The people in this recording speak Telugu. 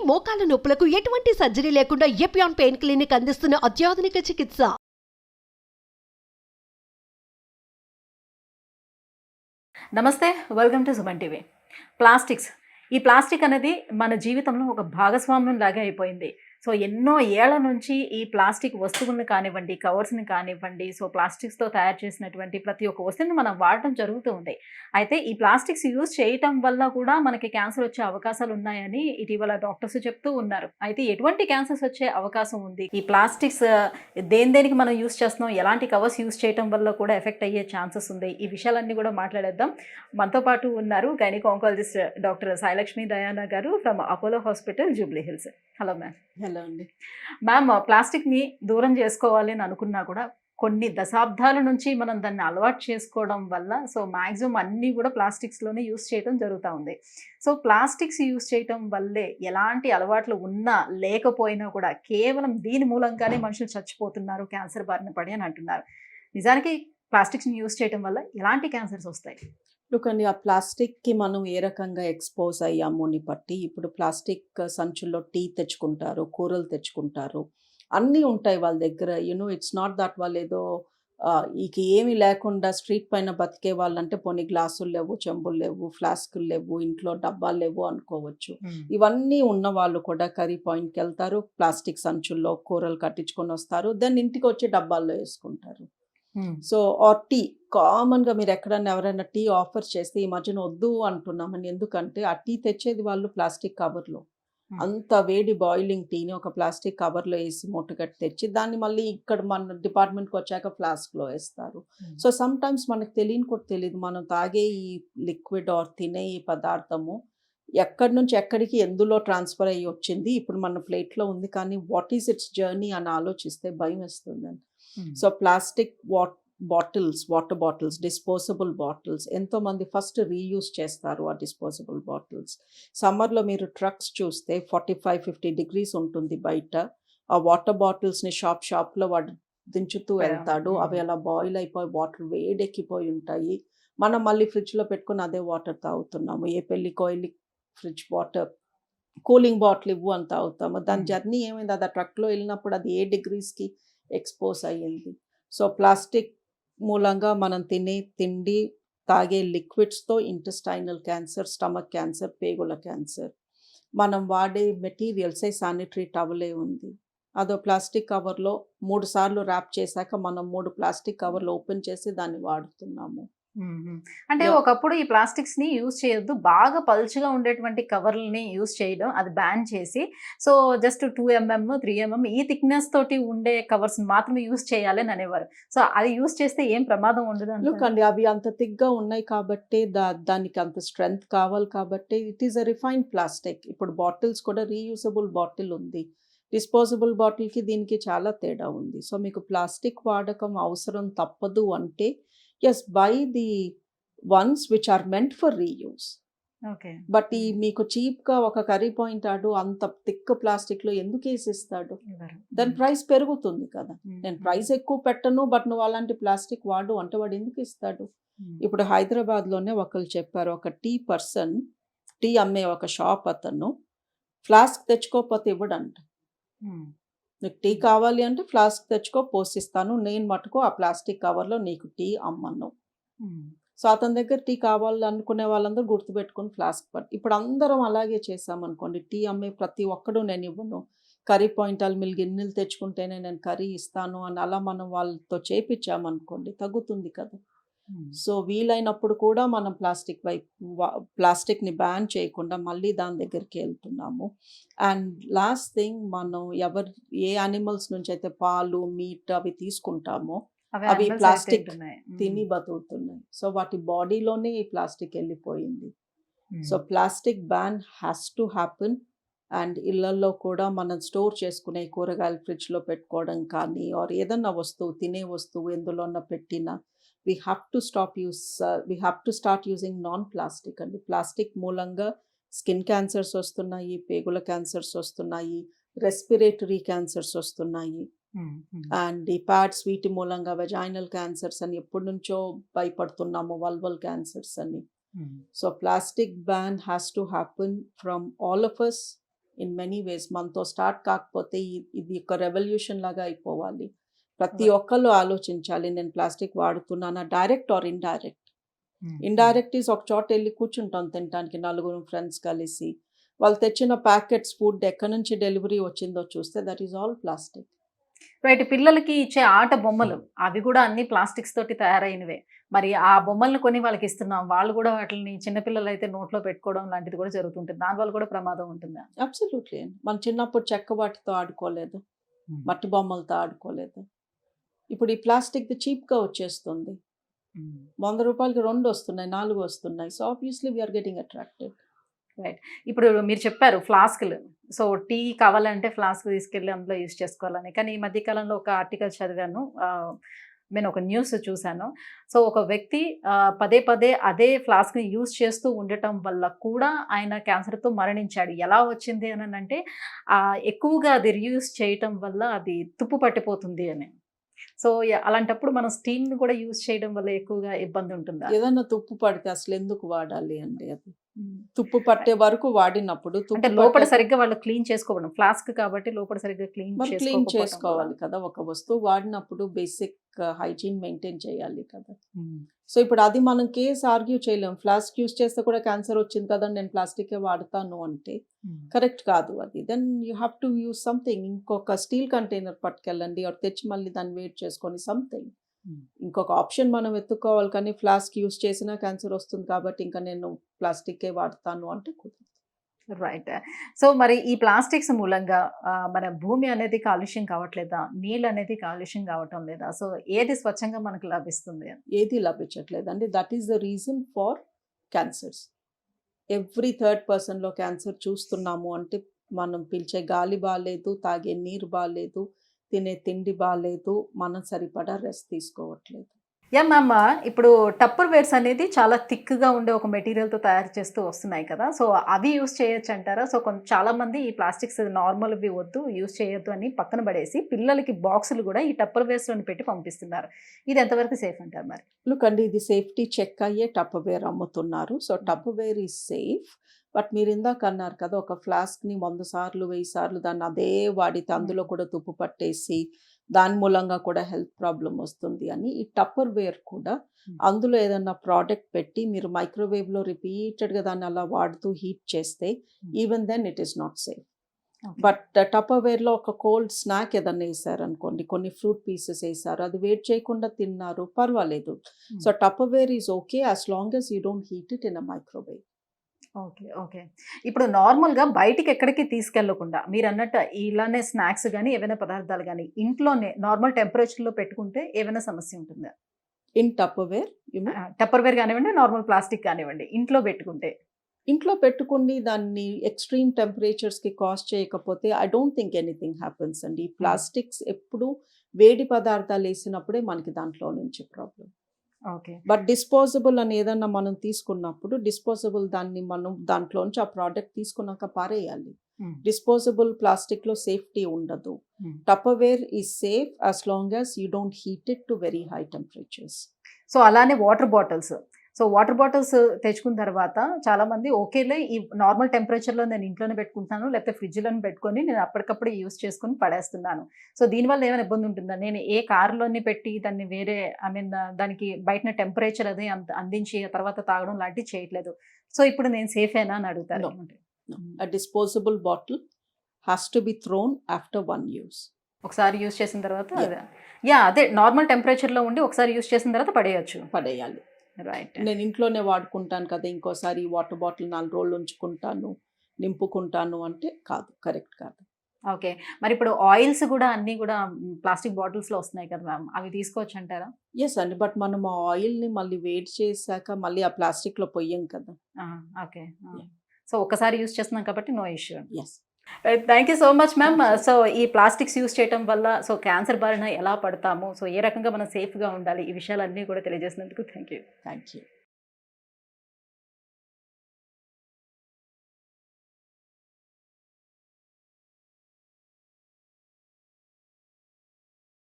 మోకాల నొప్పులకు ఎటువంటి సర్జరీ లేకుండా ఎపియాన్ పెయిన్ క్లినిక్ అందిస్తున్న అత్యాధునిక చికిత్స. నమస్తే, వెల్కమ్ టు సుమన్ టీవీ. ఈ ప్లాస్టిక్ అనేది మన జీవితంలో ఒక భాగస్వామ్యం లాగా అయిపోయింది. సో ఎన్నో ఏళ్ల నుంచి ఈ ప్లాస్టిక్ వస్తువులను కానివ్వండి, కవర్స్ని కానివ్వండి, సో ప్లాస్టిక్స్తో తయారు చేసినటువంటి ప్రతి ఒక్క వస్తువుని మనం వాడటం జరుగుతూ ఉంది. అయితే ఈ ప్లాస్టిక్స్ యూజ్ చేయటం వల్ల కూడా మనకి క్యాన్సర్ వచ్చే అవకాశాలు ఉన్నాయని ఇటీవల డాక్టర్స్ చెప్తూ ఉన్నారు. అయితే ఎటువంటి క్యాన్సర్స్ వచ్చే అవకాశం ఉంది? ఈ ప్లాస్టిక్స్ దేనికి మనం యూజ్ చేస్తున్నాం, ఎలాంటి కవర్స్ యూజ్ చేయటం వల్ల కూడా ఎఫెక్ట్ అయ్యే ఛాన్సెస్ ఉంది, ఈ విషయాలన్నీ కూడా మాట్లాడేద్దాం. మనతో పాటు ఉన్నారు గైనిక్ ఆంకాలజిస్ట్ డాక్టర్ సాయిలక్ష్మి దయానా గారు from Apollo hospital, Jubilee hills. Hello ma'am. Hello అండి. మ్యామ్, ప్లాస్టిక్ని దూరం చేసుకోవాలి అని అనుకున్నా కూడా కొన్ని దశాబ్దాల నుంచి మనం దాన్ని అలవాటు చేసుకోవడం వల్ల సో మ్యాక్సిమం అన్నీ కూడా ప్లాస్టిక్స్లోనే యూస్ చేయడం జరుగుతూ ఉంది. సో ప్లాస్టిక్స్ యూస్ చేయటం వల్లే ఎలాంటి అలవాట్లు ఉన్నా లేకపోయినా కూడా కేవలం దీని మూలంగానే మనుషులు చచ్చిపోతున్నారు, క్యాన్సర్ బారిన పడి అని అంటున్నారు. నిజానికి ప్లాస్టిక్స్ని యూస్ చేయటం వల్ల ఎలాంటి క్యాన్సర్స్ వస్తాయి? కానీ ఆ ప్లాస్టిక్కి మనం ఏ రకంగా ఎక్స్పోజ్ అయ్యామోని బట్టి ఇప్పుడు ప్లాస్టిక్ సంచుల్లో టీ తెచ్చుకుంటారు, కూరలు తెచ్చుకుంటారు, అన్నీ ఉంటాయి వాళ్ళ దగ్గర. ఇట్స్ నాట్ దట్ వాళ్ళు ఏదో ఇక ఏమీ లేకుండా స్ట్రీట్ పైన బతికే వాళ్ళంటే పోనీ గ్లాసులు లేవు, చెంబులు లేవు, ఫ్లాస్కులు లేవు, ఇంట్లో డబ్బాలు లేవు అనుకోవచ్చు. ఇవన్నీ ఉన్న వాళ్ళు కూడా కర్రీ పాయింట్కి వెళ్తారు, ప్లాస్టిక్ సంచుల్లో కూరలు కట్టించుకొని వస్తారు, దెన్ ఇంటికి వచ్చి డబ్బాల్లో వేసుకుంటారు. సో ఆర్ టీ కామన్గా మీరు ఎక్కడన్నా ఎవరైనా టీ ఆఫర్ చేస్తే ఈ మధ్యన వద్దు అంటున్నామని, ఎందుకంటే ఆ టీ తెచ్చేది వాళ్ళు ప్లాస్టిక్ కవర్లో, అంత వేడి బాయిలింగ్ టీని ఒక ప్లాస్టిక్ కవర్లో వేసి మూటగట్టి తెచ్చి దాన్ని మళ్ళీ ఇక్కడ మన డిపార్ట్మెంట్కి వచ్చాక ఫ్లాస్క్లో వేస్తారు. సో సమ్ టైమ్స్ మనకు తెలియని కూడా తెలియదు మనం తాగే ఈ లిక్విడ్ ఆర్ తినే ఈ పదార్థము ఎక్కడి నుంచి ఎక్కడికి ఎందులో ట్రాన్స్ఫర్ అయ్యి వచ్చింది, ఇప్పుడు మన ప్లేట్లో ఉంది కానీ వాట్ ఈస్ ఇట్స్ జర్నీ అని ఆలోచిస్తే భయం వేస్తుందండి. So plastic water bottles, disposable bottles ఎంతోమంది ఫస్ట్ రీయూజ్ చేస్తారు. ఆ డిస్పోజబుల్ బాటిల్స్ సమ్మర్లో మీరు ట్రక్స్ చూస్తే 45-50 degrees ఉంటుంది బయట. ఆ వాటర్ బాటిల్స్ని షాప్లో వాడు దించుతూ వెళ్తాడు, అవి అలా బాయిల్ అయిపోయి వాటర్ వేడెక్కిపోయి ఉంటాయి. మనం మళ్ళీ ఫ్రిడ్జ్లో పెట్టుకుని అదే వాటర్ తాగుతున్నాము. ఏ పెళ్ళికో వెళ్ళి ఫ్రిడ్జ్ వాటర్ కూలింగ్ బాటిల్ ఇవ్వు అని తాగుతాము. దాని జర్నీ ఏమైంది, అది ఆ ట్రక్లో వెళ్ళినప్పుడు అది ఏ డిగ్రీస్కి ఎక్స్పోజ్ అయ్యింది. సో ప్లాస్టిక్ మూలంగా మనం తినే తిండి, తాగే లిక్విడ్స్తో ఇంటెస్టైనల్ క్యాన్సర్, స్టమక్ క్యాన్సర్, పేగుల క్యాన్సర్. మనం వాడే మెటీరియల్సే శానిటరీ టవలే ఉంది, అదో ప్లాస్టిక్ కవర్లో 3 సార్లు ర్యాప్ చేశాక మనం 3 ప్లాస్టిక్ కవర్లు ఓపెన్ చేసి దాన్ని వాడుతున్నాము. అంటే ఒకప్పుడు ఈ ప్లాస్టిక్స్ని యూజ్ చేయొద్దు, బాగా పల్చగా ఉండేటువంటి కవర్లని యూజ్ చేయడం అది బ్యాన్ చేసి సో జస్ట్ 2mm 3mm ఈ థిక్నెస్ తోటి ఉండే కవర్స్ మాత్రమే యూజ్ చేయాలి అని అనేవారు. సో అది యూజ్ చేస్తే ఏం ప్రమాదం ఉండదు అండి. అవి అంత థిక్గా ఉన్నాయి కాబట్టి దానికి అంత స్ట్రెంగ్త్ కావాలి కాబట్టి it is a refined plastic. ఇప్పుడు బాటిల్స్ కూడా రీయూజబుల్ బాటిల్ ఉంది, డిస్పోజబుల్ బాటిల్కి దీనికి చాలా తేడా ఉంది. సో మీకు ప్లాస్టిక్ వాడకం అవసరం తప్పదు అంటే yes, buy the ones which are meant for reuse. Okay. But ఈ మీకు చీప్గా ఒక కర్రీ పాయింట్ ఆడు అంత థిక్ ప్లాస్టిక్లో ఎందుకు వేసిస్తాడు? దాని ప్రైస్ పెరుగుతుంది కదా. నేను ప్రైస్ ఎక్కువ పెట్టను బట్ నువ్వు అలాంటి ప్లాస్టిక్ వాడు అంటే వాడు ఎందుకు ఇస్తాడు? ఇప్పుడు హైదరాబాద్లోనే ఒకరు చెప్పారు, ఒక టీ అమ్మే ఒక షాప్ అతను ఫ్లాస్క్ తెచ్చుకోకపోతే ఇవ్వడంట. నీకు టీ కావాలి అంటే ఫ్లాస్క్ తెచ్చుకో, పోసిస్తాను, నేను మటుకు ఆ ప్లాస్టిక్ కవర్లో నీకు టీ అమ్మను. సో అతని దగ్గర టీ కావాలి అనుకునే వాళ్ళందరూ గుర్తుపెట్టుకుని ఫ్లాస్క్ ఇప్పుడు అందరం అలాగే చేసామనుకోండి, టీ అమ్మే ప్రతి ఒక్కడు నేను ఇవ్వను, కర్రీ పాయింట్ వాళ్ళు మీరు గిన్నెలు తెచ్చుకుంటేనే నేను కర్రీ ఇస్తాను అని అలా మనం వాళ్ళతో చేపించామనుకోండి తగ్గుతుంది కదా. సో వీలైనప్పుడు కూడా మనం ప్లాస్టిక్ని బ్యాన్ చేయకుండా మళ్ళీ దాని దగ్గరికి వెళ్తున్నాము. అండ్ లాస్ట్ థింగ్, మనం ఏ యానిమల్స్ నుంచి అయితే పాలు, మీట్ అవి తీసుకుంటామో అవి ప్లాస్టిక్ తిని బతుకుతున్నాయి. సో వాటి బాడీలోనే ఈ ప్లాస్టిక్ వెళ్ళిపోయింది. So plastic ban has to happen. And ఇళ్లలో కూడా మనం స్టోర్ చేసుకునే కూరగాయలు ఫ్రిడ్జ్లో పెట్టుకోవడం కానీ ఆర్ ఏదన్నా వస్తువు, తినే వస్తువు ఎందులోన్నా పెట్టినా we have to start using non-plastic. అండి ప్లాస్టిక్ మూలంగా స్కిన్ క్యాన్సర్స్ వస్తున్నాయి, పేగుల క్యాన్సర్స్ వస్తున్నాయి, రెస్పిరేటరీ క్యాన్సర్స్ వస్తున్నాయి. అండ్ ఈ ప్యాడ్స్ వీటి మూలంగా వెజైనల్ క్యాన్సర్స్ అని ఎప్పటి నుంచో భయపడుతున్నాము, వల్వల్ క్యాన్సర్స్ అని. So plastic ban has to happen from all of us. In many ways. మనతో స్టార్ట్ కాకపోతే ఇది ఒక రెవల్యూషన్ లాగా అయిపోవాలి. ప్రతి ఒక్కళ్ళు ఆలోచించాలి, నేను ప్లాస్టిక్ వాడుతున్నానా, direct or indirect. Indirect is ఒక చోట వెళ్ళి కూర్చుంటాం తినడానికి, నలుగురు ఫ్రెండ్స్ కలిసి, వాళ్ళు తెచ్చిన ప్యాకెట్స్ ఫుడ్ ఎక్కడి నుంచి డెలివరీ వచ్చిందో చూస్తే that is all plastic. Right. పిల్లలకి ఇచ్చే ఆట బొమ్మలు అవి కూడా అన్ని ప్లాస్టిక్స్ తోటి తయారైనవే. మరి ఆ బొమ్మలను కొని వాళ్ళకి ఇస్తున్నాం, వాళ్ళు కూడా వాటిని చిన్నపిల్లలు అయితే నోట్లో పెట్టుకోవడం లాంటిది కూడా జరుగుతుంటుంది. దానివల్ల కూడా ప్రమాదం ఉంటుందా? అబ్సల్యూట్లీ. మన చిన్నప్పుడు చెక్క వాటితో ఆడుకోలేదు, మట్టి బొమ్మలతో ఆడుకోలేదు. ఇప్పుడు ఈ ప్లాస్టిక్ది చీప్గా వచ్చేస్తుంది. 100 రూపాయలకి 2 వస్తున్నాయి, 4 వస్తున్నాయి. So obviously we're getting attracted. Right. ఇప్పుడు మీరు చెప్పారు ఫ్లాస్క్లు. సో టీ కావాలంటే ఫ్లాస్క్ తీసుకెళ్ళి అందులో యూజ్ చేసుకోవాలని. కానీ ఈ మధ్యకాలంలో ఒక ఆర్టికల్ చదివాను, నేను ఒక న్యూస్ చూశాను. సో ఒక వ్యక్తి పదే పదే అదే ఫ్లాస్క్ని యూజ్ చేస్తూ ఉండటం వల్ల కూడా ఆయన క్యాన్సర్తో మరణించాడు. ఎలా వచ్చింది అని అంటే ఎక్కువగా అది రీయూజ్ చేయటం వల్ల అది తుప్పు పట్టిపోతుంది అని. సో అలాంటప్పుడు మనం స్టీల్ని కూడా యూజ్ చేయడం వల్ల ఎక్కువగా ఇబ్బంది ఉంటుందా? ఏదన్నా తుప్పు పడితే అసలు ఎందుకు వాడాలి అండి? అది తుప్పు పట్టే వరకు వాడినప్పుడు అంటే లోపల సరిగ్గా వాళ్ళు క్లీన్ చేసుకోవడం, ఫ్లాస్క్ కాబట్టి లోపల సరిగ్గా క్లీన్ చేసుకోవాలి కదా. ఒక వస్తువు వాడినప్పుడు బేసిక్ హైజీన్ మెయింటైన్ చేయాలి కదా. సో ఇప్పుడు అది మనం కేసు ఆర్గ్యూ చేయలేం. ఫ్లాస్క్ యూస్ చేస్తే కూడా క్యాన్సర్ వచ్చింది కదా, నేను ప్లాస్టికే వాడతాను అంటే కరెక్ట్ కాదు అది. Then you have to use something. ఇంకొక స్టీల్ కంటైనర్ పట్టుకెళ్ళండి, or తెచ్చి మళ్ళీ దాన్ని వేట్ చేసుకొని సంథింగ్. ఇంకొక ఆప్షన్ మనం వెతుక్కోవాలి. కానీ ఫ్లాస్క్ యూస్ చేసినా క్యాన్సర్ వస్తుంది కాబట్టి ఇంకా నేను ప్లాస్టికే వాడతాను అంటే కుదరదు. రైట్. సో మరి ఈ ప్లాస్టిక్స్ మూలంగా మన భూమి అనేది కాలుష్యం కావట్లేదా? నీళ్ళు అనేది కాలుష్యం కావటం లేదా? సో ఏది స్వచ్ఛంగా మనకు లభిస్తుంది? ఏది లభించట్లేదండి. That is the reason for cancers. Every third పర్సన్లో క్యాన్సర్ చూస్తున్నాము అంటే మనం పీల్చే గాలి బాగాలేదు, తాగే నీరు బాగాలేదు, తినే తిండి బాగాలేదు, మనం సరిపడా రెస్ట్ తీసుకోవట్లేదు. యా మ్యామ్, ఇప్పుడు టప్పర్ వేర్స్ అనేది చాలా థిక్గా ఉండే ఒక మెటీరియల్తో తయారు చేస్తూ వస్తున్నాయి కదా. సో అవి యూస్ చేయొచ్చు అంటారా? సో చాలామంది ఈ ప్లాస్టిక్స్ నార్మల్వి వద్దు, యూస్ చేయొద్దు అని పక్కన పడేసి పిల్లలకి బాక్సులు కూడా ఈ టప్పర్ వేర్స్లోని పెట్టి పంపిస్తున్నారు. ఇది ఎంతవరకు సేఫ్ అంటారు మరి? లుక్ అండి, ఇది సేఫ్టీ చెక్ అయ్యే టప్పర్ వేర్ అమ్ముతున్నారు. So Tupper wear is safe. But మీరు ఇందాక అన్నారు కదా, ఒక ఫ్లాస్క్ని 100 సార్లు 1000 సార్లు దాన్ని అదే వాడితే అందులో కూడా తుప్పు పట్టేసి దాని మూలంగా కూడా హెల్త్ ప్రాబ్లం వస్తుంది అని. ఈ టప్పర్ వేర్ కూడా అందులో ఏదన్నా ప్రోడక్ట్ పెట్టి మీరు మైక్రోవేవ్లో రిపీటెడ్గా దాన్ని అలా వాడుతూ హీట్ చేస్తే even then it is not safe. But టప్పర్ వేర్లో ఒక కోల్డ్ స్నాక్ ఏదన్నా వేసారనుకోండి, కొన్ని ఫ్రూట్ పీసెస్ వేసారు, అది వేట్ చేయకుండా తిన్నారు, పర్వాలేదు. So Tupper where is okay as long as you don't heat it in a microwave. Okay. Okay. ఇప్పుడు నార్మల్గా బయటికి ఎక్కడికి తీసుకెళ్లకుండా మీరు అన్నట్టు ఇలానే స్నాక్స్ కానీ ఏవైనా పదార్థాలు కానీ ఇంట్లోనే నార్మల్ టెంపరేచర్లో పెట్టుకుంటే ఏమైనా సమస్య ఉంటుందా? In Tupperware Tupperware కానివ్వండి, నార్మల్ ప్లాస్టిక్ కానివ్వండి, ఇంట్లో పెట్టుకుంటే ఇంట్లో పెట్టుకుని దాన్ని ఎక్స్ట్రీమ్ టెంపరేచర్స్కి కాస్ట్ చేయకపోతే I don't think anything happens అండి. ప్లాస్టిక్స్ ఎప్పుడు వేడి పదార్థాలు వేసినప్పుడే మనకి దాంట్లో నుంచి ప్రాబ్లం. ఓకే. బట్ డిస్పోజబుల్ అని ఏదన్నా మనం తీసుకున్నప్పుడు డిస్పోజబుల్ దాన్ని మనం దాంట్లోంచి ఆ ప్రోడక్ట్ తీసుకున్నాక పారేయాలి. డిస్పోజబుల్ ప్లాస్టిక్లో సేఫ్టీ ఉండదు. Tupperware is safe as long as you don't heat it to very high temperatures. So అలానే water bottles. So water bottles తెచ్చుకున్న తర్వాత చాలామంది ఓకేలే ఈ నార్మల్ టెంపరేచర్లో నేను ఇంట్లోనే పెట్టుకుంటాను, లేకపోతే ఫ్రిడ్జ్లోనే పెట్టుకొని నేను అప్పటికప్పుడు యూస్ చేసుకొని పడేస్తున్నాను. సో దీనివల్ల ఏమైనా ఇబ్బంది ఉంటుందా? నేను ఏ కార్లోని పెట్టి దాన్ని వేరే దానికి బయట టెంపరేచర్ అదే అందించి ఆ తర్వాత తాగడం లాంటివి చేయట్లేదు. సో ఇప్పుడు నేను సేఫేనా అని అడుగుతాను. A disposable bottle has to be thrown after one use. ఒకసారి యూస్ చేసిన తర్వాత అదే నార్మల్ టెంపరేచర్లో ఉండి ఒకసారి యూస్ చేసిన తర్వాత పడేయాలి. రైట్. నేను ఇంట్లోనే వాడుకుంటాను కదా, ఇంకోసారి వాటర్ బాటిల్ 4 రోజులు ఉంచుకుంటాను, నింపుకుంటాను అంటే కాదు, కరెక్ట్ కాదు. ఓకే. మరి ఇప్పుడు ఆయిల్స్ కూడా అన్నీ కూడా ప్లాస్టిక్ బాటిల్స్లో వస్తున్నాయి కదా మ్యామ్, అవి తీసుకోవచ్చు అంటారా? ఎస్ అండి, బట్ మనం ఆ ఆయిల్ని మళ్ళీ వేడి చేశాక మళ్ళీ ఆ ప్లాస్టిక్లో పొయ్యం కదా. ఓకే. సో ఒకసారి యూస్ చేస్తున్నాం కాబట్టి no issue. Yes. Thank you so much ma'am. So ఈ ప్లాస్టిక్స్ యూస్ చేయడం వల్ల సో క్యాన్సర్ బారిన ఎలా పడతాము, సో ఏ రకంగా మనం సేఫ్గా ఉండాలి, ఈ విషయాలన్నీ కూడా తెలియజేసినందుకు థ్యాంక్ యూ.